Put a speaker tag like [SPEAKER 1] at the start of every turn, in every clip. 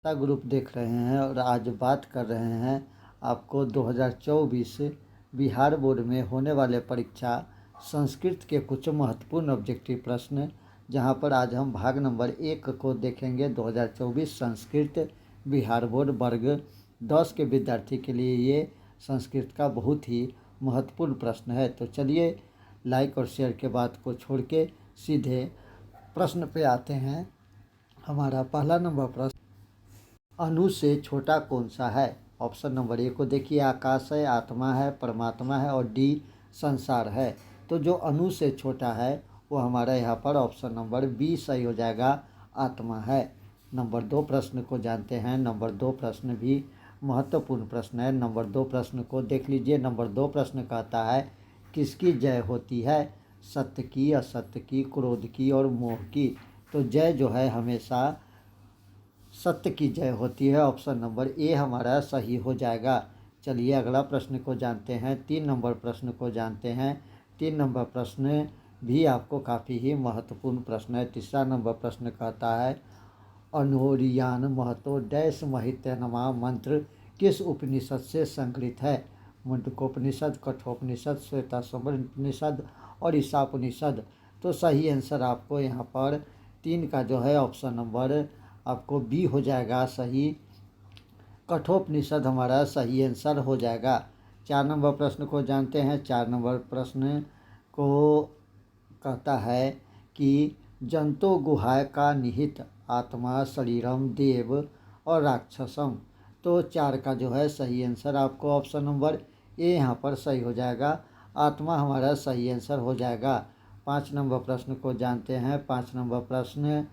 [SPEAKER 1] Group देख रहे हैं और आज बात कर रहे हैं आपको 2024 बिहार बोर्ड में होने वाले परीक्षा संस्कृत के कुछ महत्वपूर्ण ऑब्जेक्टिव प्रश्न, जहां पर आज हम भाग नंबर 1 को देखेंगे। 2024 संस्कृत बिहार बोर्ड वर्ग 10 के विद्यार्थी के लिए ये संस्कृत का बहुत ही महत्वपूर्ण प्रश्न है। तो चलिए लाइक और शेयर के बात को छोड़ के सीधे प्रश्न पे आते हैं। हमारा पहला नंबर प्रश्न, अणु से छोटा कौन सा है? ऑप्शन नंबर 1 को देखिए, आकाश है, आत्मा है, परमात्मा है और डी संसार है। तो जो अणु से छोटा है वो हमारा यहाँ पर ऑप्शन नंबर बी सही हो जाएगा, आत्मा है। नंबर 2 प्रश्न को जानते हैं। नंबर 2 प्रश्न भी महत्वपूर्ण प्रश्न है। नंबर 2 प्रश्न को देख लीजिए। नंबर 2 प्रश्न कहता है, किसकी जय होती है? सत्य की, असत्य की, क्रोध की और मोह की। तो जय जो है हमेशा सत्य की जय होती है। ऑप्शन नंबर ए हमारा सही हो जाएगा। चलिए अगला प्रश्न को जानते हैं। 3 नंबर प्रश्न को जानते हैं। 3 नंबर प्रश्न भी आपको काफ़ी ही महत्वपूर्ण प्रश्न है। तीसरा नंबर प्रश्न कहता है, अनोरियान महतो डैश महितनमा मंत्र किस उपनिषद से संकलित है? मुंडकोपनिषद, कठोपनिषद, श्वेताश्वतर उपनिषद और ईशापनिषद। तो सही आंसर आपको यहाँ पर 3 का जो है ऑप्शन नंबर आपको बी हो जाएगा सही। कठोपनिषद हमारा सही आंसर हो जाएगा। 4 नंबर प्रश्न को जानते हैं। 4 नंबर प्रश्न को कहता है कि जंतो गुहाय का निहित आत्मा शरीरम देव और राक्षसम। तो 4 का जो है सही आंसर आपको ऑप्शन नंबर ए यहाँ पर सही हो जाएगा। आत्मा हमारा सही आंसर हो जाएगा। 5 नंबर प्रश्न को जानते हैं। 5 नंबर प्रश्न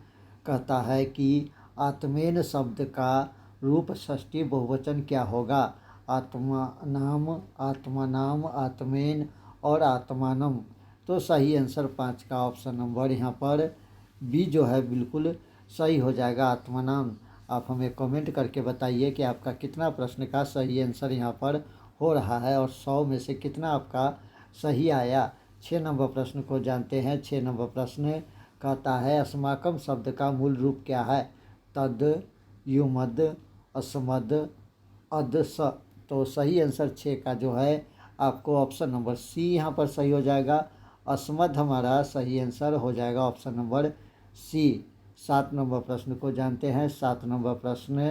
[SPEAKER 1] कहता है कि आत्मेन शब्द का रूप षष्ठी बहुवचन क्या होगा? आत्मानाम, आत्मनाम, आत्मेन और आत्मानम। तो सही आंसर 5 का ऑप्शन नंबर यहाँ पर बी जो है बिल्कुल सही हो जाएगा, आत्मनाम। आप हमें कमेंट करके बताइए कि आपका कितना प्रश्न का सही आंसर यहाँ पर हो रहा है और 100 में से कितना आपका सही आया। 6 नंबर प्रश्न को जानते हैं। 6 नंबर प्रश्न कहता है, अस्माकम शब्द का मूल रूप क्या है? तद, युमद, अस्मद, अदस। तो सही आंसर 6 का जो है आपको ऑप्शन नंबर सी यहाँ पर सही हो जाएगा। अस्मद हमारा सही आंसर हो जाएगा ऑप्शन नंबर सी। 7 नंबर प्रश्न को जानते हैं। 7 नंबर प्रश्न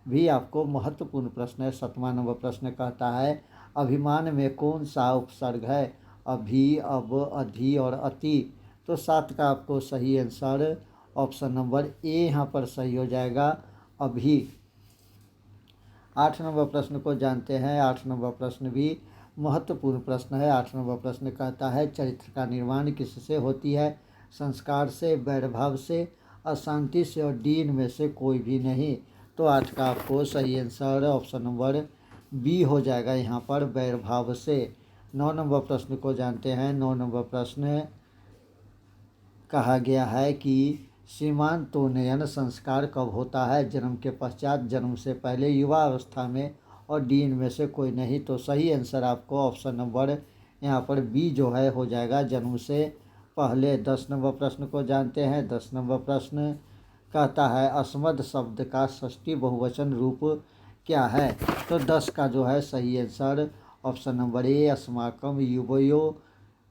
[SPEAKER 1] भी आपको महत्वपूर्ण प्रश्न है। 7वां नंबर प्रश्न कहता है, अभिमान में कौन सा उपसर्ग है? अभी, अब, अधि और अति। तो 7 का आपको सही आंसर ऑप्शन नंबर ए यहाँ पर सही हो जाएगा, अभी। 8 नंबर प्रश्न को जानते हैं। 8 नंबर प्रश्न भी महत्वपूर्ण प्रश्न है। 8 नंबर प्रश्न कहता है, चरित्र का निर्माण किससे होती है? संस्कार से, वैरभाव से, अशांति से और डी में से कोई भी नहीं। तो 8 का आपको सही आंसर ऑप्शन नंबर बी हो जाएगा यहाँ पर, वैरभाव से। 9 नंबर प्रश्न को जानते हैं। 9 नंबर प्रश्न कहा गया है कि सीमांतोन्नयन संस्कार कब होता है? जन्म के पश्चात, जन्म से पहले, युवा अवस्था में और डी में से कोई नहीं। तो सही आंसर आपको ऑप्शन नंबर यहाँ पर बी जो है हो जाएगा, जन्म से पहले। 10 नंबर प्रश्न को जानते हैं। 10 नंबर प्रश्न कहता है, अस्मद शब्द का षष्ठी बहुवचन रूप क्या है? तो 10 का जो है सही आंसर ऑप्शन नंबर ए, अस्माकम, युवयो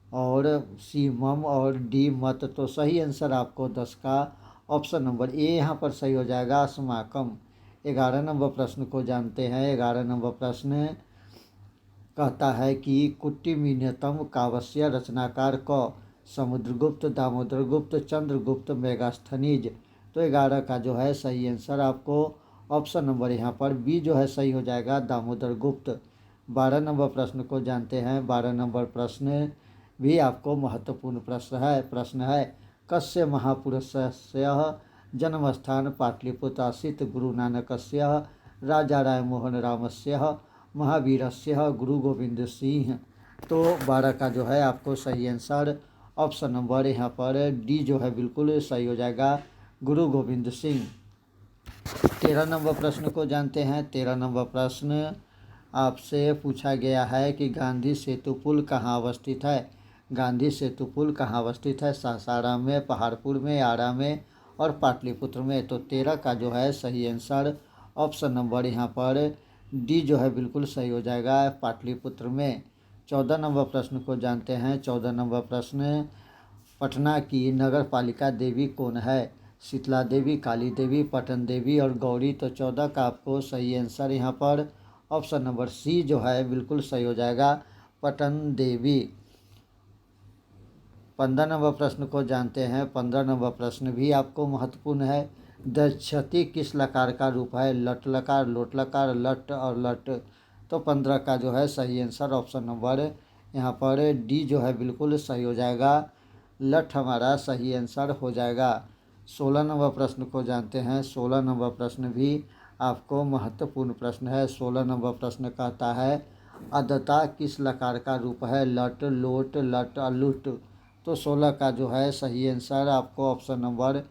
[SPEAKER 1] और सीमम और डी मत। तो सही आंसर आपको 10 का ऑप्शन नंबर ए यहाँ पर सही हो जाएगा, अस्माकम। 11 नंबर प्रश्न को जानते हैं। 11 नंबर प्रश्न कहता है कि कुट्टिमिन्यतम काव्य रचनाकार क? समुद्रगुप्त, दामोदरगुप्त, चंद्रगुप्त, मेगास्थनीज। तो 11 का जो है सही आंसर आपको ऑप्शन नंबर यहाँ पर बी जो है सही हो जाएगा, दामोदरगुप्त। 12 नंबर प्रश्न को जानते हैं। 12 नंबर प्रश्न भी आपको महत्वपूर्ण प्रश्न है। कस्य महापुरुषस्य जन्मस्थान पाटलिपुत्र आसीत्? गुरु नानकस्य, राजा राममोहन रामस्य, महावीरस्य, गुरु गोविंद सिंह। तो 12 का जो है आपको सही आंसर ऑप्शन नंबर यहाँ पर डी जो है बिल्कुल सही हो जाएगा, गुरु गोविंद सिंह। 13 नंबर प्रश्न को जानते हैं। 13 नंबर प्रश्न आपसे पूछा गया है कि गांधी सेतु पुल कहाँ अवस्थित है? गांधी सेतु पुल कहाँ अवस्थित है? सासाराम में, पहाड़पुर में, आरा में और पाटलिपुत्र में। तो 13 का जो है सही आंसर ऑप्शन नंबर यहाँ पर डी जो है बिल्कुल सही हो जाएगा, पाटलिपुत्र में। 14 नंबर प्रश्न को जानते हैं। 14 नंबर प्रश्न, पटना की नगर पालिका देवी कौन है? शीतला देवी, काली देवी, पटन देवी और गौरी। तो 14 का आपको सही आंसर यहाँ पर ऑप्शन नंबर सी जो है बिल्कुल सही हो जाएगा, पटन देवी। 15 नंबर प्रश्न को जानते हैं। 15 नंबर प्रश्न भी आपको महत्वपूर्ण है। दक्षति किस लकार का रूप है? लट लकार, लोट लकार, लट और लट। तो 15 का जो है सही आंसर ऑप्शन नंबर यहाँ पर डी जो है बिल्कुल सही हो जाएगा, लट हमारा सही आंसर हो जाएगा। 16 नंबर प्रश्न को जानते हैं। 16 नंबर प्रश्न भी आपको महत्वपूर्ण प्रश्न है। 16 नंबर प्रश्न कहता है अदता किस लकार का रूप है? लट, लोट, लट और लुट। तो 16 का जो है सही आंसर आपको ऑप्शन नंबर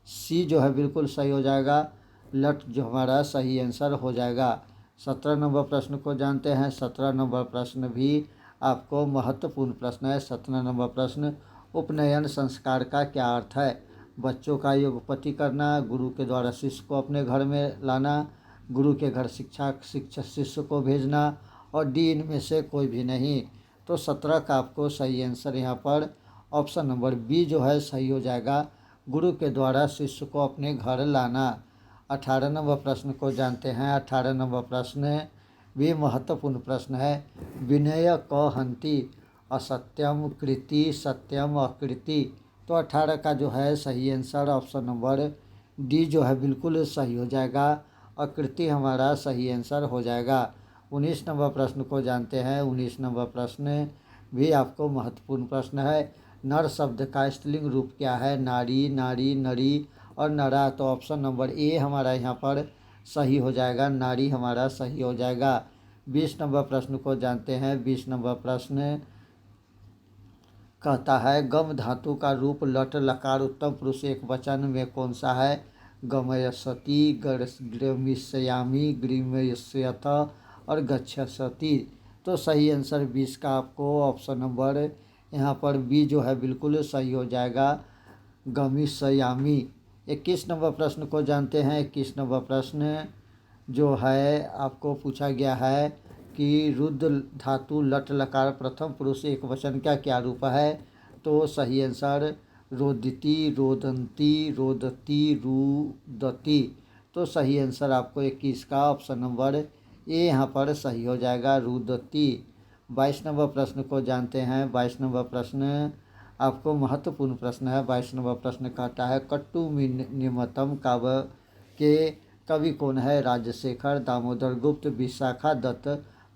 [SPEAKER 1] सी जो है बिल्कुल सही हो जाएगा, लट जो हमारा सही आंसर हो जाएगा। 17 नंबर प्रश्न को जानते हैं। 17 नंबर प्रश्न भी आपको महत्वपूर्ण प्रश्न है। 17 नंबर प्रश्न, उपनयन संस्कार का क्या अर्थ है? बच्चों का योगपति करना, गुरु के द्वारा शिष्य को अपने घर में लाना, गुरु के घर शिक्षक शिष्य को भेजना और डी इनमें से कोई भी नहीं। तो 17 का आपको सही आंसर यहाँ पर ऑप्शन नंबर बी जो है सही हो जाएगा, गुरु के द्वारा शिष्य को अपने घर लाना। 18 नंबर प्रश्न को जानते हैं। 18 नंबर प्रश्न भी महत्वपूर्ण प्रश्न है। विनय क हंति असत्यम कृति सत्यम अकृति। तो 18 का जो है सही आंसर ऑप्शन नंबर डी जो है बिल्कुल सही हो जाएगा, अकृति हमारा सही आंसर हो जाएगा। 19 नंबर प्रश्न को जानते हैं। 19 नंबर प्रश्न भी आपको महत्वपूर्ण प्रश्न है। नर शब्द का स्त्रीलिंग रूप क्या है? नारी, नारी, नरी और नरा। तो ऑप्शन नंबर ए हमारा यहाँ पर सही हो जाएगा, नारी हमारा सही हो जाएगा। 20 नंबर प्रश्न को जानते हैं। 20 नंबर प्रश्न कहता है गम धातु का रूप लट लकार उत्तम पुरुष एक वचन में कौन सा है? गमयसति, गमिष्यामि, गृह्यस्यथ और गच्छसति। तो सही आंसर 20 का आपको ऑप्शन नंबर यहाँ पर बी जो है बिल्कुल सही हो जाएगा, गमिष्यामि। 21 नंबर प्रश्न को जानते हैं। 21 नंबर प्रश्न जो है आपको पूछा गया है कि रुद्र धातु लट लकार प्रथम पुरुष एक वचन का क्या रूप है? तो सही आंसर रोदिति, रोदंती, रोदती, रुदती। तो सही आंसर आपको 21 का ऑप्शन नंबर ए यहाँ पर सही हो जाएगा, रुदती। 22 नंबर प्रश्न को जानते हैं। 22 नंबर प्रश्न आपको महत्वपूर्ण प्रश्न है। 22 नंबर प्रश्न कहता है कट्टु निमतम काव्य के कवि कौन है? राजशेखर, दामोदर गुप्त, विशाखा दत्त,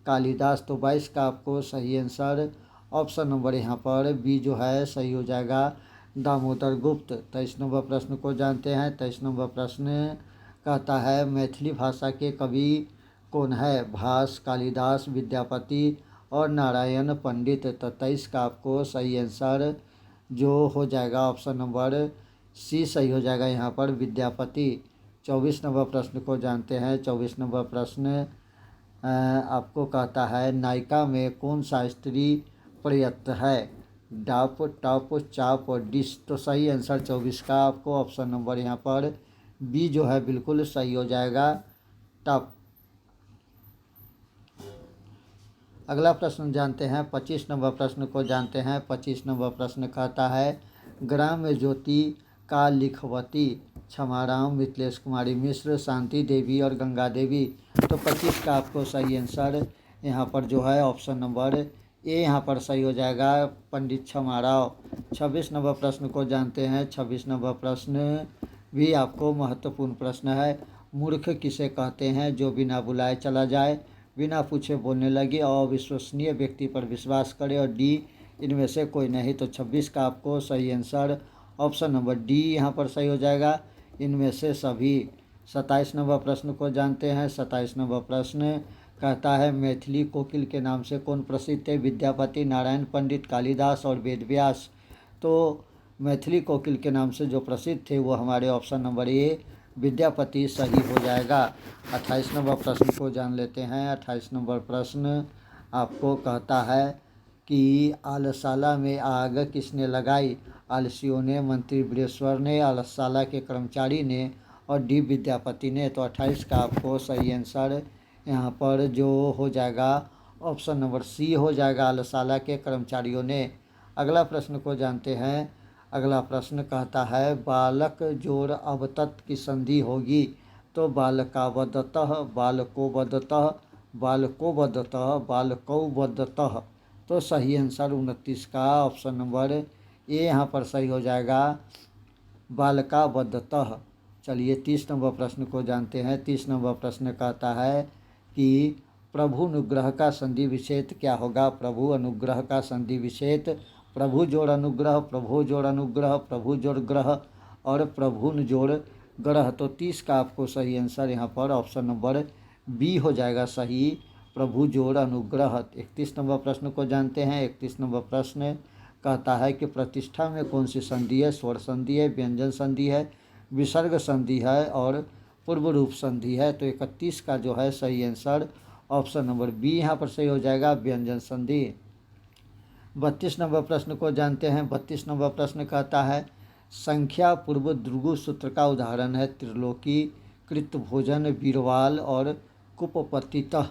[SPEAKER 1] कालिदास। तो 22 का आपको सही आंसर ऑप्शन नंबर यहाँ पर बी जो है सही हो जाएगा, दामोदर गुप्त। 23 नंबर प्रश्न को जानते हैं। 23 नंबर प्रश्न कहता है मैथिली भाषा के कवि कौन है? भास, कालिदास, विद्यापति और नारायण पंडित। तो 23 का आपको सही आंसर जो हो जाएगा ऑप्शन नंबर सी सही हो जाएगा यहाँ पर, विद्यापति। 24 नंबर प्रश्न को जानते हैं। 24 नंबर प्रश्न आपको कहता है नायिका में कौन सा स्त्री प्रयत्न है? डाप, टॉप, चाप और डिश। तो सही आंसर 24 का आपको ऑप्शन नंबर यहाँ पर बी जो है बिल्कुल सही हो जाएगा, टॉप। अगला प्रश्न जानते हैं। 25 नंबर प्रश्न को जानते हैं। 25 नंबर प्रश्न कहता है ग्राम ज्योति का लिखवती क्षमाराम, मिथिलेश कुमारी मिश्र, शांति देवी और गंगा देवी। तो 25 का आपको सही आंसर यहाँ पर जो है ऑप्शन नंबर ए यहाँ पर सही हो जाएगा, पंडित क्षमाराव। 26 नंबर प्रश्न को जानते हैं। 26 नंबर प्रश्न भी आपको महत्वपूर्ण प्रश्न है। मूर्ख किसे कहते हैं जो बिना बुलाए चला जाए, बिना पूछे बोलने लगे, अविश्वसनीय व्यक्ति पर विश्वास करे और डी इनमें से कोई नहीं। तो 26 का आपको सही आंसर ऑप्शन नंबर डी यहाँ पर सही हो जाएगा, इनमें से सभी। 27 नंबर प्रश्न को जानते हैं। 27 नंबर प्रश्न कहता है मैथिली कोकिल के नाम से कौन प्रसिद्ध थे? विद्यापति, नारायण पंडित, कालिदास और वेदव्यास। तो मैथिली कोकिल के नाम से जो प्रसिद्ध थे वो हमारे ऑप्शन नंबर ए विद्यापति सही हो जाएगा। 28 नंबर प्रश्न को जान लेते हैं। 28 नंबर प्रश्न आपको कहता है कि आलसाला में आग किसने लगाई? आलसियों ने, मंत्री बृहस्पति ने, आलसाला के कर्मचारी ने और डी विद्यापति ने। तो 28 का आपको सही आंसर यहाँ पर जो हो जाएगा ऑप्शन नंबर सी हो जाएगा, आलसाला के कर्मचारियों ने। अगला प्रश्न को जानते हैं। अगला प्रश्न कहता है बालक जोड़ अब तत् की संधि होगी। तो बालकावदतः, बालकोवदतः, बालकोवदतः, बालकौवदतः। तो सही आंसर 29 का ऑप्शन नंबर ए यहाँ पर सही हो जाएगा, बालकावदतः। चलिए 30 नंबर प्रश्न को जानते हैं। 30 नंबर प्रश्न कहता है कि प्रभु अनुग्रह का संधि विच्छेद क्या होगा। प्रभु अनुग्रह का संधि विच्छेद प्रभु जोड़ अनुग्रह, प्रभु जोड़ अनुग्रह, प्रभु जोड़ ग्रह और प्रभु जोड़ ग्रह। तो 30 का आपको सही आंसर यहाँ पर ऑप्शन नंबर बी हो जाएगा सही, प्रभु जोड़ अनुग्रह। 31 नंबर प्रश्न को जानते हैं। 31 नंबर प्रश्न कहता है कि प्रतिष्ठा में कौन सी संधि है। स्वर संधि है, व्यंजन संधि है, विसर्ग संधि है और पूर्व रूप संधि है। तो 31 का जो है सही आंसर ऑप्शन नंबर बी यहाँ पर सही हो जाएगा, व्यंजन संधि। 32 नंबर प्रश्न को जानते हैं। 32 नंबर प्रश्न कहता है संख्या पूर्व द्रुगु सूत्र का उदाहरण है। त्रिलोकी, कृत भोजन, बीरवाल और कुपपतितः।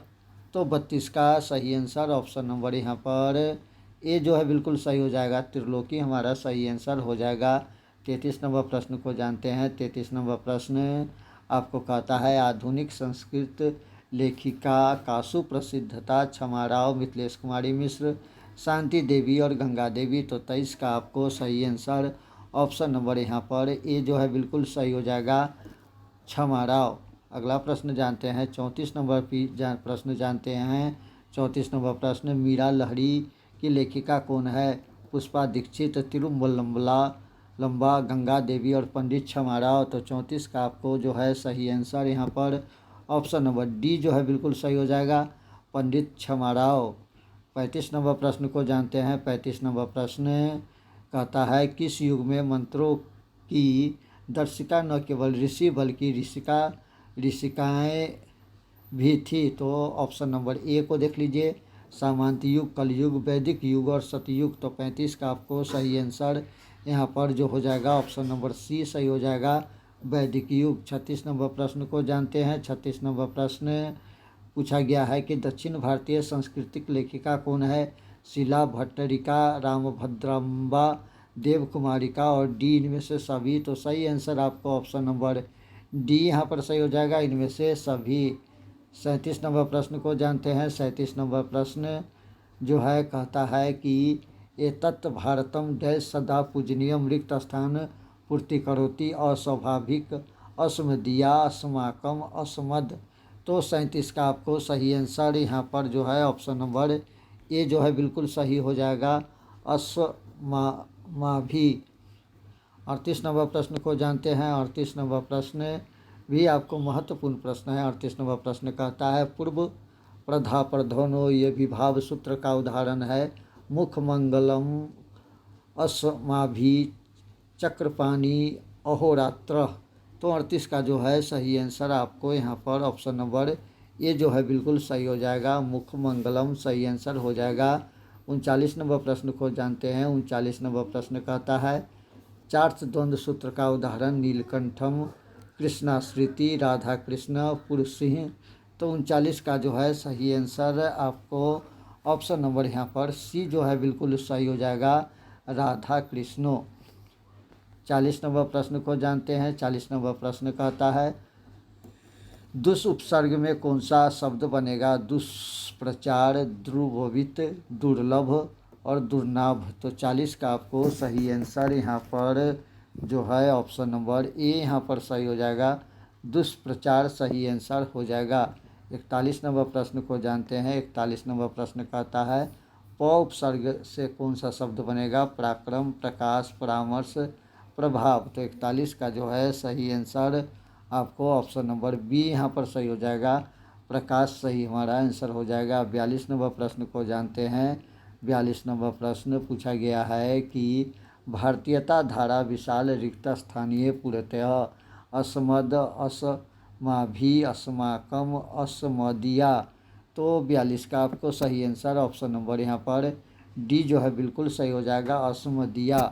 [SPEAKER 1] तो 32 का सही आंसर ऑप्शन नंबर यहाँ पर ए जो है बिल्कुल सही हो जाएगा, त्रिलोकी हमारा सही आंसर हो जाएगा। 33 नंबर प्रश्न को जानते हैं। 33 नंबर प्रश्न आपको कहता है आधुनिक संस्कृत लेखिका का सुप्रसिद्धता। क्षमा राव, मिथिलेश कुमारी मिश्र, शांति देवी और गंगा देवी। तो 23 का आपको सही आंसर ऑप्शन नंबर यहाँ पर ए जो है बिल्कुल सही हो जाएगा, क्षमा राव। अगला प्रश्न जानते हैं। 34 नंबर प्रश्न जानते हैं। 34 नंबर प्रश्न मीरा लहरी की लेखिका कौन है। पुष्पा दीक्षित, तिरुमल्लम्बला लंबा, गंगा देवी और पंडित क्षमा राव। तो 34 का आपको जो है सही आंसर यहाँ पर ऑप्शन नंबर डी जो है बिल्कुल सही हो जाएगा, पंडित क्षमा राव। 35 नंबर प्रश्न को जानते हैं। 35 नंबर प्रश्न कहता है किस युग में मंत्रों की दर्शिका न केवल ऋषि बल्कि ऋषिकाएँ भी थी। तो ऑप्शन नंबर ए को देख लीजिए, सामंत युग, कलयुग, वैदिक युग और सतयुग। तो 35 का आपको सही आंसर यहाँ पर जो हो जाएगा ऑप्शन नंबर सी सही हो जाएगा, वैदिक युग। 36 नंबर प्रश्न को जानते हैं। 36 नंबर प्रश्न पूछा गया है कि दक्षिण भारतीय सांस्कृतिक लेखिका कौन है। शिला भट्टरिका, रामभद्राम्बा, देवकुमारिका और डी इनमें से सभी। तो सही आंसर आपको ऑप्शन नंबर डी यहाँ पर सही हो जाएगा, इनमें से सभी। 37 नंबर प्रश्न को जानते हैं। 37 नंबर प्रश्न जो है कहता है कि एतत् भारतम डैश सदा पूजनीयम रिक्त स्थान पूर्ति करोति अस्वाभाविक अस्मदीया अस्माकम अस्मद। तो 37 का आपको सही आंसर यहाँ पर जो है ऑप्शन नंबर ए जो है बिल्कुल सही हो जाएगा, अस्माभि। 38 नंबर प्रश्न को जानते हैं। 38 नंबर प्रश्न भी आपको महत्वपूर्ण प्रश्न है। 38 नंबर प्रश्न कहता है पूर्व प्रधाप्रधनो ये विभाव सूत्र का उदाहरण है। मुखमंगलम, अस्माभि, चक्रपाणी, अहोरात्र। तो 38 का जो है सही आंसर आपको यहाँ पर ऑप्शन नंबर ए जो है बिल्कुल सही हो जाएगा, मुखमंगलम सही आंसर हो जाएगा। 39 नंबर प्रश्न को जानते हैं। 39 नंबर प्रश्न कहता है चार्थ द्वंद्व सूत्र का उदाहरण नीलकंठम, कृष्णाश्रिति, राधा कृष्ण, पुरुषसिंह। तो 39 का जो है सही आंसर आपको ऑप्शन नंबर यहाँ पर सी जो है बिल्कुल सही हो जाएगा, राधा कृष्णो। 40 नंबर प्रश्न को जानते हैं। 40 नंबर प्रश्न कहता है दुष् उपसर्ग में कौन सा शब्द बनेगा। दुष्प्रचार, ध्रुववित, दुर्लभ और दुर्नाभ। तो 40 का आपको सही आंसर यहाँ पर जो है ऑप्शन नंबर ए यहाँ पर सही हो जाएगा, दुष्प्रचार सही आंसर हो जाएगा। 41 नंबर प्रश्न को जानते हैं। 41 नंबर प्रश्न कहता है प उपसर्ग से कौन सा शब्द बनेगा। पराक्रम, प्रकाश, परामर्श, प्रभाव। तो 41 का जो है सही आंसर आपको ऑप्शन नंबर बी यहाँ पर सही हो जाएगा, प्रकाश सही हमारा आंसर हो जाएगा। 42 नंबर प्रश्न को जानते हैं। 42 नंबर प्रश्न पूछा गया है कि भारतीयता धारा विशाल रिक्त स्थानीय पूर्णतः अस्मद, अस्माभि, अस्माकम, अस्मदिया। तो 42 का आपको सही आंसर ऑप्शन नंबर यहाँ पर डी जो है बिल्कुल सही हो जाएगा, अस्मदिया।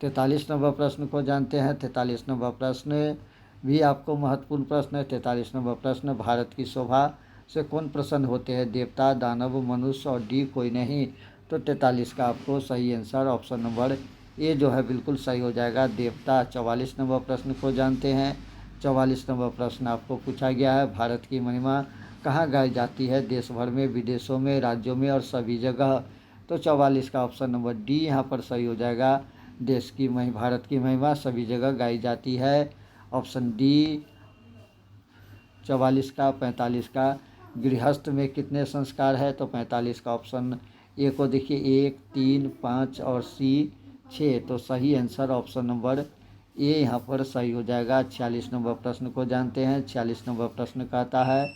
[SPEAKER 1] 43 नंबर प्रश्न को जानते हैं। 43 नंबर प्रश्न भी आपको महत्वपूर्ण प्रश्न है। 43 नंबर प्रश्न, भारत की शोभा से कौन प्रसन्न होते हैं? देवता, दानव, मनुष्य और डी कोई नहीं। तो 43 का आपको सही आंसर ऑप्शन नंबर ए जो है बिल्कुल सही हो जाएगा, देवता। 44 नंबर प्रश्न को जानते हैं। 44 नंबर प्रश्न आपको पूछा गया है, भारत की महिमा कहाँ गाई जाती है? देश भर में, विदेशों में, राज्यों में और सभी जगह। तो 44 का ऑप्शन नंबर डी यहाँ पर सही हो जाएगा, भारत की महिमा सभी जगह गाई जाती है, ऑप्शन डी 44 का। 45 का, गृहस्थ में कितने संस्कार है? तो 45 का ऑप्शन ए को देखिए, 1, 3, 5 और सी 6। तो सही आंसर ऑप्शन नंबर ए यहाँ पर सही हो जाएगा। 46 नंबर प्रश्न को जानते हैं। 46 नंबर प्रश्न कहता है,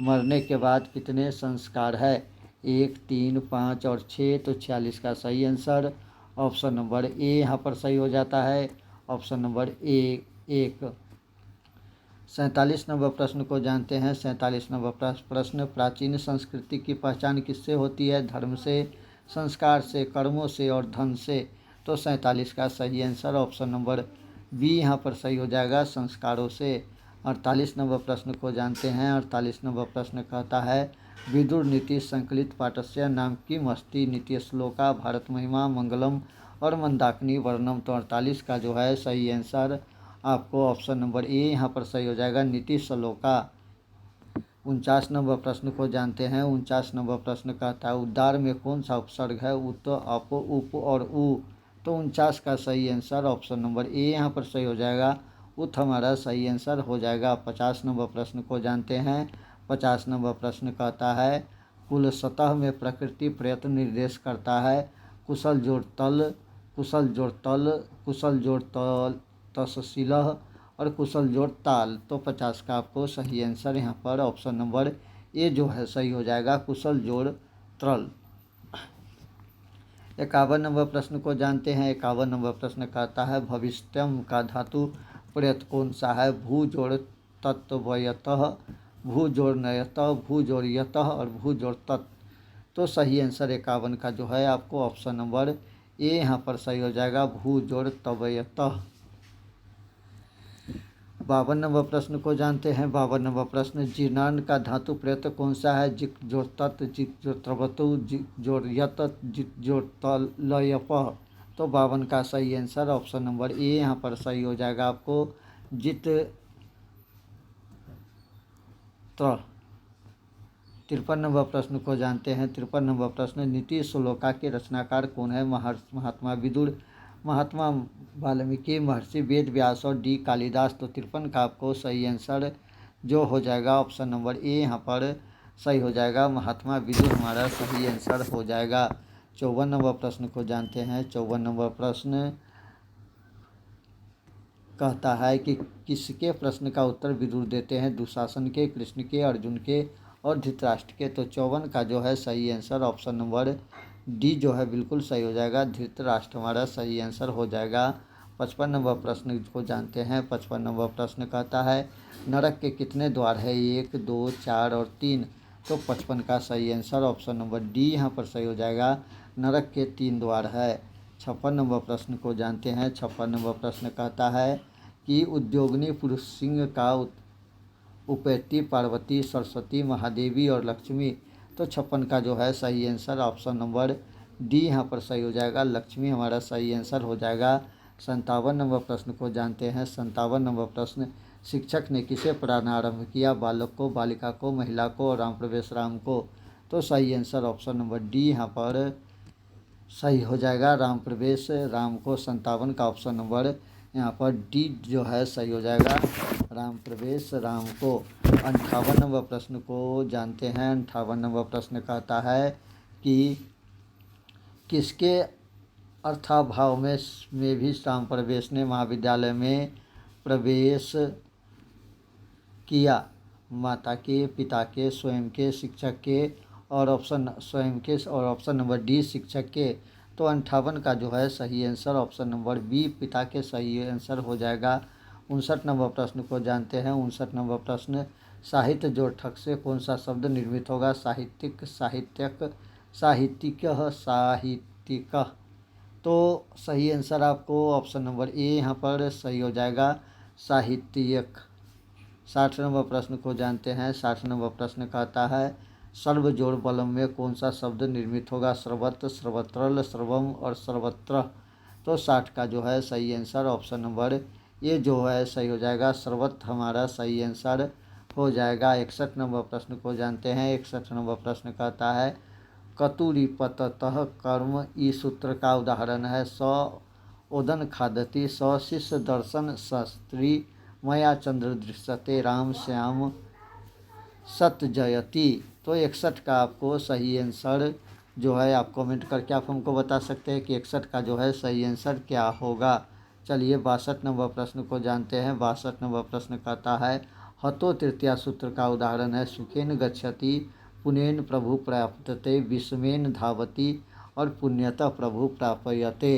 [SPEAKER 1] मरने के बाद कितने संस्कार है? 1, 3, 5 और 6। तो 46 का सही आंसर ऑप्शन नंबर ए यहाँ पर सही हो जाता है, ऑप्शन नंबर ए 1। 47 नंबर प्रश्न को जानते हैं। 47 नंबर प्रश्न, प्राचीन संस्कृति की पहचान किससे होती है? धर्म से, संस्कार से, कर्मों से और धन से। तो 47 का सही आंसर ऑप्शन नंबर बी यहाँ पर सही हो जाएगा, संस्कारों से। 48 नंबर प्रश्न को जानते हैं। 48 नंबर प्रश्न कहता है, विदुर नीति संकलित पाठस्य नाम किम अस्ति? नीति श्लोका, भारत महिमा, मंगलम और मंदाकिनी वर्णम। तो 48 का जो है सही आंसर आपको ऑप्शन नंबर ए यहाँ पर सही हो जाएगा, नीति श्लोका। 49 नंबर प्रश्न को जानते हैं। 49 नंबर प्रश्न कहता है, उद्गार में कौन सा उपसर्ग है? उत, अप, उप और उ। तो 49 का सही आंसर ऑप्शन नंबर ए यहाँ पर सही हो जाएगा, उत हमारा सही आंसर हो जाएगा। 50 नंबर प्रश्न को जानते हैं। 50 नंबर प्रश्न कहता है, कुल सतह में प्रकृति प्रयत्न निर्देश करता है? कुशल जोड़ तल, कुशल जोड़ तल, कुशल जोड़ तल तसशीलह और कुशल जोड़ ताल। तो 50 का आपको सही आंसर यहाँ पर ऑप्शन नंबर ए जो है सही हो जाएगा, कुशल जोड़ त्रल। 51 नंबर प्रश्न को जानते हैं। 51 नंबर प्रश्न कहता है, भविष्यम का धातु प्रयत कौन सा है? भू जोड़ तत्वयतः, भू जोड़ नयतः, भू जोड़ यतः और भू जोड़ तत्। तो सही आंसर 51 का जो है आपको ऑप्शन नंबर ए यहाँ पर सही हो जाएगा, भू जोड़ तवयतः। 52 नंबर प्रश्न को जानते हैं। 52 नंबर प्रश्न, जीर्णान का धातु प्रयत कौन सा है? जिक जोड़ तत्, जिक जोड़ त्रवतु, जिक जोड़ यत, जिक जोड़ तलयप। तो 52 का सही आंसर ऑप्शन नंबर ए यहाँ पर सही हो जाएगा आपको, जित त्र। 53 नंबर प्रश्न को जानते हैं। 53 नंबर प्रश्न, नीति श्लोका के रचनाकार कौन है? महात्मा विदुर, महात्मा वाल्मीकि, महर्षि वेद व्यास और डी कालिदास। तो 53 का आपको सही आंसर जो हो जाएगा ऑप्शन नंबर ए यहाँ पर सही हो जाएगा, महात्मा विदुर हमारा सही आंसर हो जाएगा। 54 नंबर प्रश्न को जानते हैं। 54 नंबर प्रश्न कहता है कि किसके प्रश्न का उत्तर विदुर देते हैं? दुशासन के, कृष्ण के, अर्जुन के और धृतराष्ट्र के। तो 54 का जो है सही आंसर ऑप्शन नंबर डी जो है बिल्कुल सही हो जाएगा, धृतराष्ट्र हमारा सही आंसर हो जाएगा। 55 नंबर प्रश्न को जानते हैं। 55 नंबर प्रश्न कहता है, नरक के कितने द्वार है? 1, 2, 4 और 3। तो 55 का सही आंसर ऑप्शन नंबर डी यहाँ पर सही हो जाएगा, नरक के 3 द्वार है। 56 नंबर प्रश्न को जानते हैं। 56 नंबर प्रश्न कहता है कि उद्योगिनी पुरुष सिंह का उपैती पार्वती, सरस्वती, महादेवी और लक्ष्मी। तो 56 का जो है सही आंसर ऑप्शन नंबर डी यहाँ पर सही हो जाएगा, लक्ष्मी हमारा सही आंसर हो जाएगा। 57 नंबर प्रश्न को जानते हैं। 57 नंबर प्रश्न, शिक्षक ने किसे पढ़ाना आरंभ किया? बालक को, बालिका को, महिला को और राम प्रवेश राम को। तो सही आंसर ऑप्शन नंबर डी यहाँ पर सही हो जाएगा, राम प्रवेश राम को। 57 का ऑप्शन नंबर यहाँ पर डी जो है सही हो जाएगा, राम प्रवेश राम को। 58 नंबर प्रश्न को जानते हैं। 58 नंबर प्रश्न कहता है कि किसके अर्थाभाव में भी राम प्रवेश ने महाविद्यालय में प्रवेश किया? माता के, पिता के, स्वयं के, शिक्षक के और ऑप्शन नंबर डी शिक्षक के। तो 58 का जो है सही आंसर ऑप्शन नंबर बी पिता के सही आंसर हो जाएगा। 59 नंबर प्रश्न को जानते हैं। 59 नंबर प्रश्न, साहित्य जोड़ ठक से कौन सा शब्द निर्मित होगा? साहित्यिक, साहित्यक, साहित्यिक, साहित्यिक। तो सही आंसर आपको ऑप्शन नंबर ए यहाँ पर सही हो जाएगा, साहित्यिक। 60 नंबर प्रश्न को जानते हैं। 60 नंबर प्रश्न कहता है सर्वजोड़ बलम में कौन सा शब्द निर्मित होगा? सर्वत्र, सर्वत्रल, सर्वम और सर्वत्र। तो 60 का जो है सही आंसर ऑप्शन नंबर ये जो है सही हो जाएगा, सर्वत्र हमारा सही आंसर हो जाएगा। 61 नंबर प्रश्न को जानते हैं। 61 नंबर प्रश्न कहता है कतुरीपततः कर्म इस सूत्र का उदाहरण है। स ओदन खादति, स शिष्य दर्शन शास्त्री, मया चंद्र दृश्यते, राम श्याम सत्य जयति। तो 61 का आपको सही आंसर जो है आप कमेंट करके आप हमको बता सकते हैं कि 61 का जो है सही आंसर क्या होगा। चलिए 62 नंबर प्रश्न को जानते हैं। 62 नंबर प्रश्न कहता है हतो तृतीया सूत्र का उदाहरण है। सुखेन गच्छति, पुनेन प्रभु प्राप्यते, विषमेन धावति और पुण्यतः प्रभु प्राप्यते।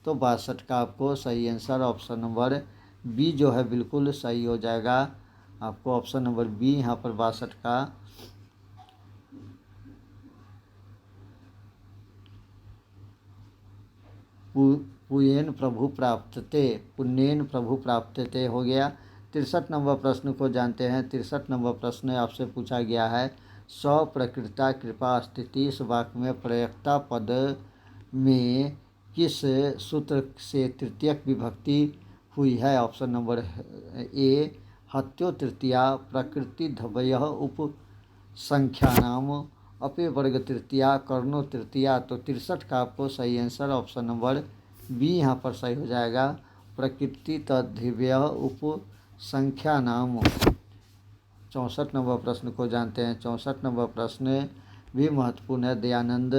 [SPEAKER 1] तो 62 का आपको सही आंसर ऑप्शन नंबर बी जो है बिल्कुल सही हो जाएगा। आपको ऑप्शन नंबर बी यहाँ पर 62 का पुण्येन प्रभु प्राप्तते, पुण्येन प्रभु प्राप्तते हो गया। 63 नंबर प्रश्न को जानते हैं। 63 नंबर प्रश्न आपसे पूछा गया है स्वप्रकृता कृपा स्थिति इस वाक्य में प्रयक्ता पद में किस सूत्र से तृतीयक विभक्ति हुई है? ऑप्शन नंबर ए हत्यो तृतीया, प्रकृति धवय उप संख्यानाम, अपे वर्ग तृतीया, कर्णो तृतीया। तो 63 का आपको सही आंसर ऑप्शन नंबर बी यहाँ पर सही हो जाएगा, प्रकृति तद्धिव्य उप संख्यानाम। 64 नंबर प्रश्न को जानते हैं। 64 नंबर प्रश्न भी महत्वपूर्ण है। दयानंद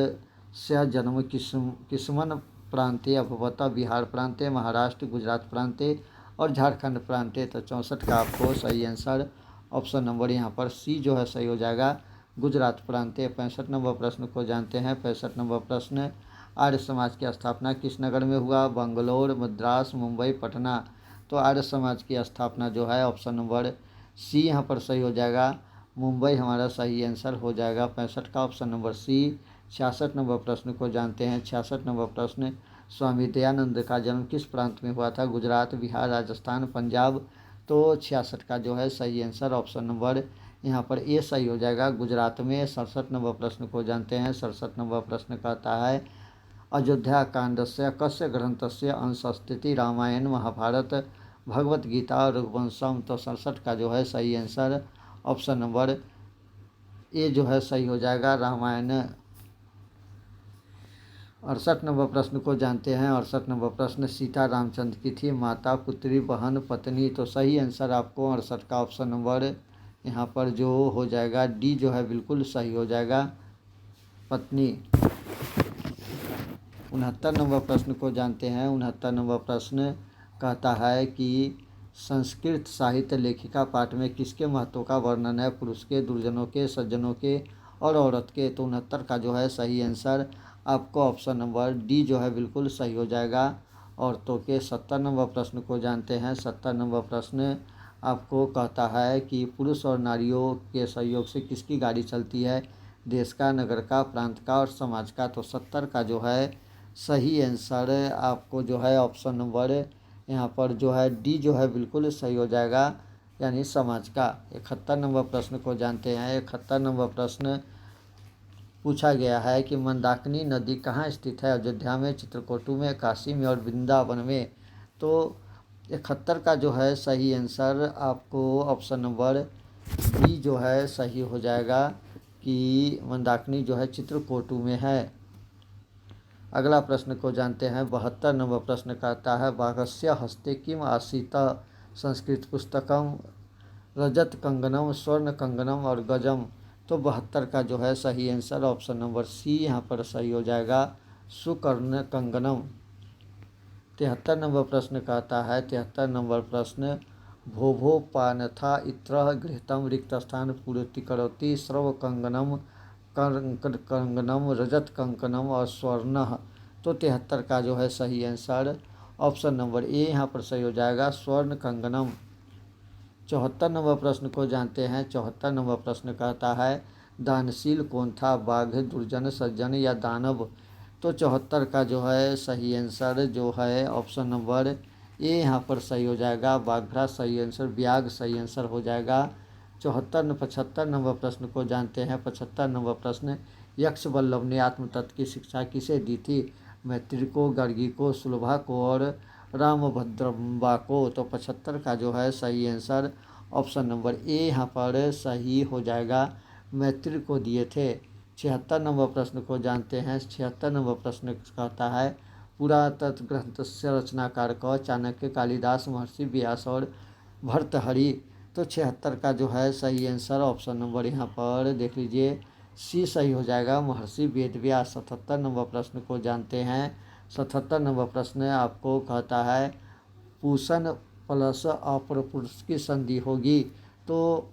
[SPEAKER 1] से जन्म किस्मन प्रांते अभवत? बिहार प्रांते, महाराष्ट्र, गुजरात प्रांते और झारखंड प्रांते। तो 64 का आपको सही आंसर ऑप्शन नंबर यहाँ पर सी जो है सही हो जाएगा, गुजरात प्रांते। 65 नंबर प्रश्न को जानते हैं। 65 नंबर प्रश्न आर्य समाज की स्थापना किस नगर में हुआ? बंगलोर, मद्रास, मुंबई, पटना। तो आर्य समाज की स्थापना जो है ऑप्शन नंबर सी यहाँ पर सही हो जाएगा, मुंबई हमारा सही आंसर हो जाएगा। 65 का ऑप्शन नंबर सी। 66 नंबर प्रश्न को जानते हैं। 66 नंबर प्रश्न स्वामी दयानंद का जन्म किस प्रांत में हुआ था? गुजरात, बिहार, राजस्थान, पंजाब। तो 66 का जो है सही आंसर ऑप्शन नंबर यहाँ पर ए सही हो जाएगा, गुजरात में। 67 नंबर प्रश्न को जानते हैं। 67 नंबर प्रश्न कहता है अयोध्या कांडस्य कस्य ग्रंथस्य अंशस्थिति? रामायण, महाभारत, भगवत गीता, रघुवंशम। तो 67 का जो है सही आंसर ऑप्शन नंबर ए जो है सही हो जाएगा, रामायण। 68 नंबर प्रश्न को जानते हैं। 68 नंबर प्रश्न सीता रामचंद्र की थी माता, पुत्री, बहन, पत्नी? तो सही आंसर आपको 68 का ऑप्शन नंबर यहाँ पर जो हो जाएगा डी जो है बिल्कुल सही हो जाएगा, पत्नी। 69 नंबर प्रश्न को जानते हैं। 69 नंबर प्रश्न कहता है कि संस्कृत साहित्य लेखिका पाठ में किसके महत्व का वर्णन है? पुरुष के, दुर्जनों के, सज्जनों के और औरत के। तो 69 का जो है सही आंसर आपको ऑप्शन नंबर डी जो है बिल्कुल सही हो जाएगा, औरतों के। 70 नंबर प्रश्न को जानते हैं। 70 नंबर प्रश्न आपको कहता है कि पुरुष और नारियों के सहयोग से किसकी गाड़ी चलती है? देश का, नगर का, प्रांत का और समाज का। तो 70 का जो है सही आंसर आपको जो है ऑप्शन नंबर यहाँ पर जो है डी जो है बिल्कुल सही हो जाएगा, यानी समाज का। 71 नंबर प्रश्न को जानते हैं। 71 नंबर प्रश्न पूछा गया है कि मंदाकिनी नदी कहाँ स्थित है? अयोध्या में, चित्रकूट में, काशी में और वृंदावन में। तो 71 का जो है सही आंसर आपको ऑप्शन नंबर बी जो है सही हो जाएगा कि मंदाकिनी जो है चित्रकूट में है। अगला प्रश्न को जानते हैं। 72 नंबर प्रश्न कहता है बाघस्य हस्ते किम आसीत? संस्कृत पुस्तकम, रजत कंगनम, स्वर्ण कंगनम और गजम। तो 72 का जो है सही आंसर ऑप्शन नंबर सी यहाँ पर सही हो जाएगा, सुकर्ण कंगनम। 73 नंबर प्रश्न कहता है। 73 नंबर प्रश्न भोभो पानथा इत्र गृहतम रिक्त स्थान पूर्ति करोति? स्रव कंगनम, कंगनम, रजत कंकनम और स्वर्ण। तो 73 का जो है सही आंसर ऑप्शन नंबर ए यहाँ पर सही हो जाएगा, स्वर्ण कंगनम। 74 नंबर प्रश्न को जानते हैं। 74 नंबर प्रश्न कहता है दानशील कौन था? बाघ, दुर्जन, सज्जन या दानव? तो 74 का जो है सही आंसर जो है ऑप्शन नंबर ए यहाँ पर सही हो जाएगा। बाघ्रा सही आंसर, ब्याग सही आंसर हो जाएगा। 75 नंबर प्रश्न को जानते हैं। 75 नंबर प्रश्न, यक्ष वल्लभ ने आत्मतत्व की शिक्षा किसे दी थी? मैत्री को, गर्गी को, सुलभा को और रामभद्रम्बा को। तो 75 का जो है सही आंसर ऑप्शन नंबर ए यहाँ पर सही हो जाएगा, मैत्री को दिए थे। 76 नंबर प्रश्न को जानते हैं। 76 नंबर प्रश्न कहता है, पुरातत्व ग्रंथ से रचनाकार क, चाणक्य, कालिदास, महर्षि व्यास और भर्तृहरि। तो 76 का जो है सही आंसर ऑप्शन नंबर यहाँ पर देख लीजिए सी सही हो जाएगा, महर्षि वेदव्यास। 77 नंबर प्रश्न को जानते हैं। 77 नंबर प्रश्न आपको कहता है, पूषण प्लस अपरपुरुष की संधि होगी। तो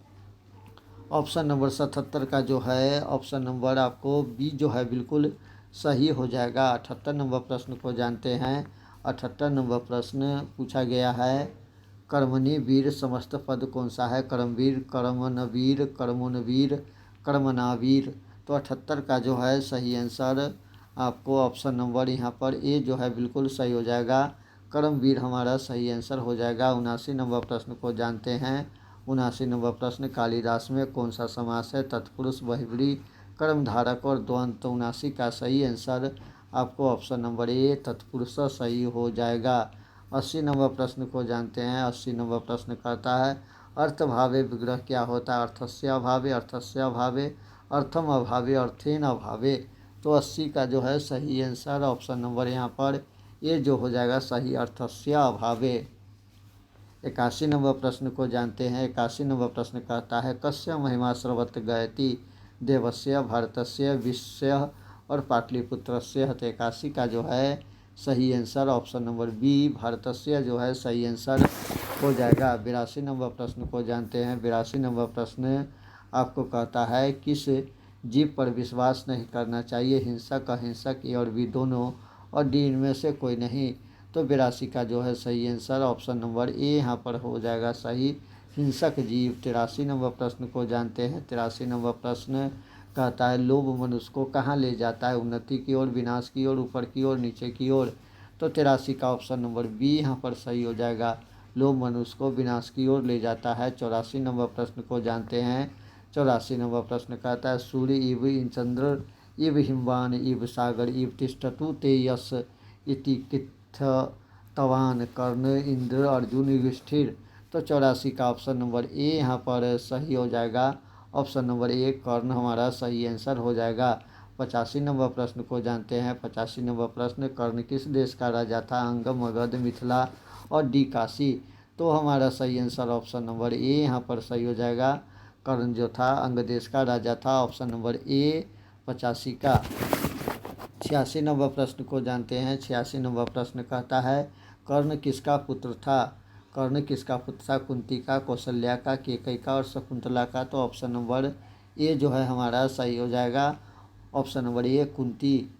[SPEAKER 1] ऑप्शन नंबर 77 का जो है ऑप्शन नंबर आपको बी जो है बिल्कुल सही हो जाएगा। 78 नंबर प्रश्न को जानते हैं। 78 नंबर प्रश्न पूछा गया है, कर्मणि वीर समस्त पद कौन सा है? कर्मवीर, कर्मणवीर, कर्मोन्वीर, कर्मणावीर। तो 78 का जो है सही आंसर आपको ऑप्शन नंबर यहाँ पर ए जो है बिल्कुल सही हो जाएगा, कर्मवीर हमारा सही आंसर हो जाएगा। 79 नंबर प्रश्न को जानते हैं। 79 नंबर प्रश्न, कालिदास में कौन सा समास है? तत्पुरुष, बहुव्रीहि, कर्मधारक और द्वंद्व। 79 का सही आंसर आपको ऑप्शन नंबर ए तत्पुरुष सही हो जाएगा। 80 नंबर प्रश्न को जानते हैं। 80 नंबर प्रश्न कहता है, अर्थभावे विग्रह क्या होता है? अर्थस्य अभावे, अर्थस्य अभावे, अर्थम अभावे, अर्थेन अभावे। तो 80 का जो है सही आंसर ऑप्शन नंबर यहाँ पर ये जो हो जाएगा सही, अर्थस्य अभावे। 81 नंबर प्रश्न को जानते हैं। 81 नंबर प्रश्न कहता है, कस्य महिमा सर्वत्र गयति? देवस्य, भारतस्य, विश्वस्य और पाटलिपुत्रस्य। तो 81 का जो है सही आंसर ऑप्शन नंबर बी, भारतस्य जो है सही आंसर हो जाएगा। 82 नंबर प्रश्न को जानते हैं। 82 नंबर प्रश्न आपको कहता है, किस जीव पर विश्वास नहीं करना चाहिए? हिंसक, अहिंसक, ए और बी दोनों और डी इनमें से कोई नहीं। तो 82 का जो है सही आंसर ऑप्शन नंबर ए यहाँ पर हो जाएगा सही, हिंसक जीव। 83 नंबर प्रश्न को जानते हैं। 83 नंबर प्रश्न कहता है, लोभ मनुष्य को कहाँ ले जाता है? उन्नति की ओर, विनाश की ओर, ऊपर की ओर, नीचे की ओर। तो 83 का ऑप्शन नंबर बी यहाँ पर सही हो जाएगा, लोभ मनुष्य को विनाश की ओर ले जाता है। 84 नंबर प्रश्न को जानते हैं। 84 नंबर प्रश्न कहता है, सूर्य इव चंद्र इव हिमवान इव सागर इव तिष्ठतु ते यश इति कित्थ तवान कर्ण इंद्र अर्जुन युधिष्ठिर। तो 84 का ऑप्शन नंबर ए यहाँ पर सही हो जाएगा, ऑप्शन नंबर ए कर्ण हमारा सही आंसर हो जाएगा। 85 नंबर प्रश्न को जानते हैं। 85 नंबर प्रश्न, कर्ण किस देश का राजा था? अंग, मगध, मिथिला और डी काशी। तो हमारा सही आंसर ऑप्शन नंबर ए यहाँ पर सही हो जाएगा, कर्ण जो था अंग देश का राजा था, ऑप्शन नंबर ए 85 का। 86 नंबर प्रश्न को जानते हैं। 86 नंबर प्रश्न कहता है, कर्ण किसका पुत्र था? कर्ण किसका पुत्र था? कुंती का, कौशल्या का, केकई का और शकुंतला का। तो ऑप्शन नंबर ए जो है हमारा सही हो जाएगा, option number A Kunti.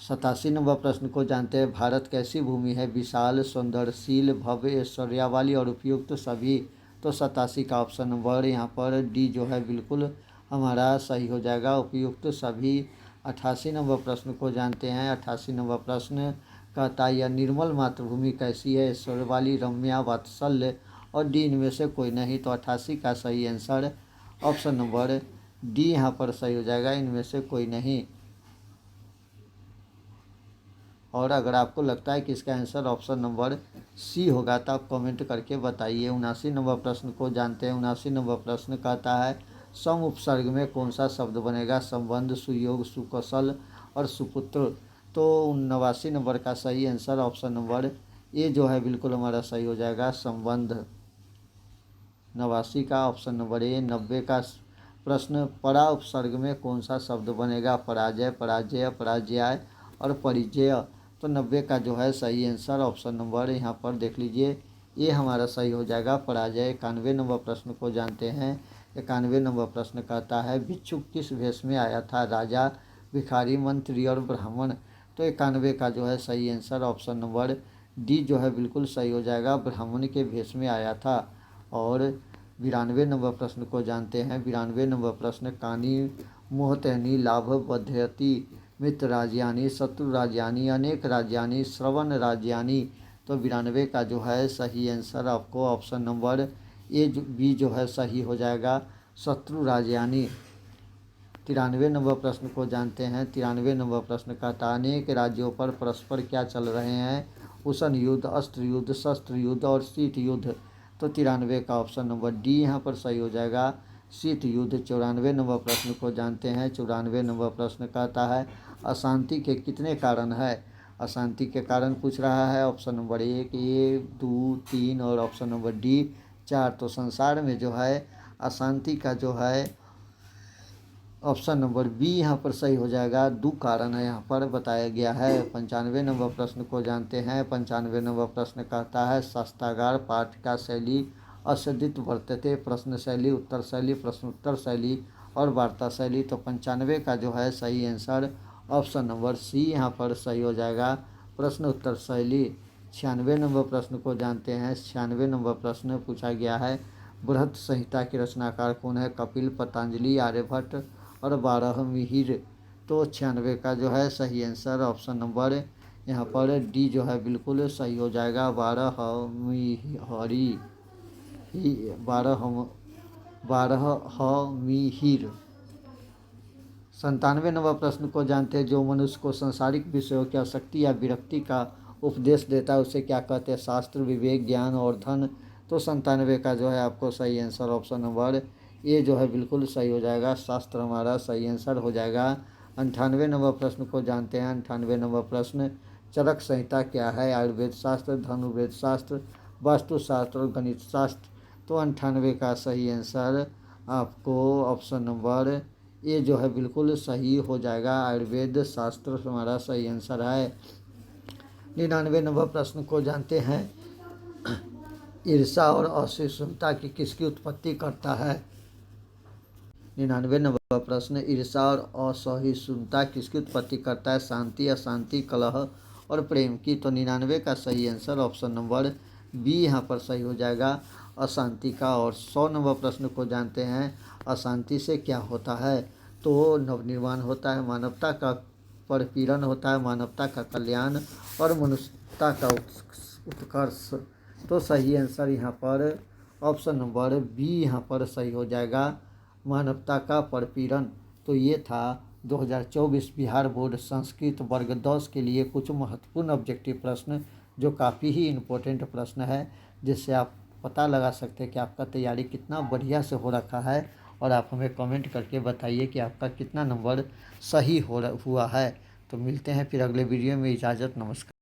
[SPEAKER 1] 87 number प्रश्न को जानते हैं। भारत कैसी भूमि है? विशाल, सौंदर्यशील, भव्य, ऐश्वर्या वाली और उपयुक्त सभी। तो 87 का ऑप्शन नंबर यहाँ पर डी जो है बिल्कुल हमारा सही हो जाएगा, उपयुक्त सभी। 88 नंबर प्रश्न को जानते हैं। 88 नंबर प्रश्न कहता है, यह निर्मल मातृभूमि कैसी है? ऐश्वर्य वाली, रम्या, वात्सल्य और डी इनमें से कोई नहीं। तो 88 का सही आंसर ऑप्शन नंबर डी यहाँ पर सही हो जाएगा, इनमें से कोई नहीं। और अगर आपको लगता है कि इसका आंसर ऑप्शन नंबर सी होगा तो आप कमेंट करके बताइए। 79 नंबर प्रश्न को जानते हैं। 79 नंबर प्रश्न कहता है, सम उपसर्ग में कौन सा शब्द बनेगा? संबंध, सुयोग, सुकौशल और सुपुत्र। तो 89 नंबर का सही आंसर ऑप्शन नंबर ए जो है बिल्कुल हमारा सही हो जाएगा, संबंध। 89 का ऑप्शन नंबर ए। 90 का प्रश्न, परा उपसर्ग में कौन सा शब्द बनेगा? पराजय, पराजय, पराजय और परिजय। तो 90 का जो है सही आंसर ऑप्शन नंबर यहाँ पर देख लीजिए ये हमारा सही हो जाएगा, पराजय। 91 नंबर प्रश्न को जानते हैं। 91 नंबर प्रश्न कहता है, भिक्षुक किस भेष में आया था? राजा, भिखारी, मंत्री और ब्राह्मण। तो 91 का जो है सही आंसर ऑप्शन नंबर डी जो है बिल्कुल सही हो जाएगा, ब्राह्मण के भेष में आया था। और 92 नंबर प्रश्न को जानते हैं। 92 नंबर प्रश्न, कानी मोहतैनी लाभ बध्यति मित्र राज्यानि, शत्रु राज्यानि, अनेक राज्यानि, श्रवण राज्यानि। तो 92 का जो है सही आंसर आपको ऑप्शन नंबर बी जो है सही हो जाएगा, शत्रु राज्यानि। 93 नंबर प्रश्न को जानते हैं। 93 नंबर प्रश्न कहता है अनेक राज्यों पर परस्पर क्या चल रहे हैं? उष्ण युद्ध, अस्त्र युद्ध, शस्त्र युद्ध और शीत युद्ध। तो 93 का ऑप्शन नंबर डी यहाँ पर सही हो जाएगा, शीत युद्ध। 94 नंबर प्रश्न को जानते हैं। 94 नंबर प्रश्न कहता है अशांति के कितने कारण है? अशांति के कारण पूछ रहा है। ऑप्शन नंबर 1, 2, 3 और ऑप्शन नंबर डी 4। तो संसार में जो है अशांति का जो है ऑप्शन नंबर बी यहाँ पर सही हो जाएगा, 2 कारण है यहाँ पर बताया गया है। 95 नंबर प्रश्न को जानते हैं। 95 नंबर प्रश्न कहता है शास्त्रागार पाठिका शैली असदित वर्तते, प्रश्न शैली, उत्तर शैली, प्रश्नोत्तर शैली और वार्ता शैली। तो 95 का जो है सही आंसर ऑप्शन नंबर सी यहाँ पर सही हो जाएगा, प्रश्न उत्तर शैली। 96 नंबर प्रश्न को जानते हैं। 96 नंबर प्रश्न पूछा गया है बृहत संहिता के रचनाकार कौन है? कपिल, पतंजलि, आर्यभट्ट और बारहमीर। तो 96 का जो है सही आंसर ऑप्शन नंबर यहाँ पर डी जो है बिल्कुल सही हो जाएगा, बारहमीर। 97 नंबर प्रश्न को जानते हैं जो मनुष्य को सांसारिक विषयों की आसक्ति या विरक्ति का उपदेश देता है उसे क्या कहते हैं? शास्त्र, विवेक, ज्ञान और धन। तो 97 का जो है आपको सही आंसर ऑप्शन नंबर ये जो है बिल्कुल सही हो जाएगा, शास्त्र हमारा सही आंसर हो जाएगा। 98 नंबर प्रश्न को जानते हैं। 98 नंबर प्रश्न चरक संहिता क्या है? आयुर्वेद शास्त्र, धनुर्वेद शास्त्र, वास्तुशास्त्र और गणित शास्त्र। तो 98 का सही आंसर आपको ऑप्शन नंबर ये जो है बिल्कुल सही हो जाएगा, आयुर्वेद शास्त्र हमारा सही आंसर है। 99 नंबर प्रश्न को जानते हैं ईर्ष्या और असहिष्णुता की किसकी उत्पत्ति करता है? 99 नंबर प्रश्न ईर्ष्या और असहिष्णुता किसकी उत्पत्ति करता है? शांति, अशांति, कलह और प्रेम की। तो 99 का सही आंसर ऑप्शन नंबर बी यहाँ पर सही हो जाएगा, अशांति का। और 100 नंबर प्रश्न को जानते हैं अशांति से क्या होता है? तो नवनिर्माण होता है, मानवता का परपीड़न होता है, मानवता का कल्याण और मनुष्यता का उत्कर्ष। तो सही आंसर यहाँ पर ऑप्शन नंबर बी यहाँ पर सही हो जाएगा, मानवता का परपीड़न। तो ये था 2024 बिहार बोर्ड संस्कृत वर्ग 10 के लिए कुछ महत्वपूर्ण ऑब्जेक्टिव प्रश्न, जो काफ़ी ही इम्पोर्टेंट प्रश्न है, जिससे आप पता लगा सकते हैं कि आपका तैयारी कितना बढ़िया से हो रखा है। और आप हमें कमेंट करके बताइए कि आपका कितना नंबर सही हुआ है। तो मिलते हैं फिर अगले वीडियो में। इजाज़त, नमस्कार।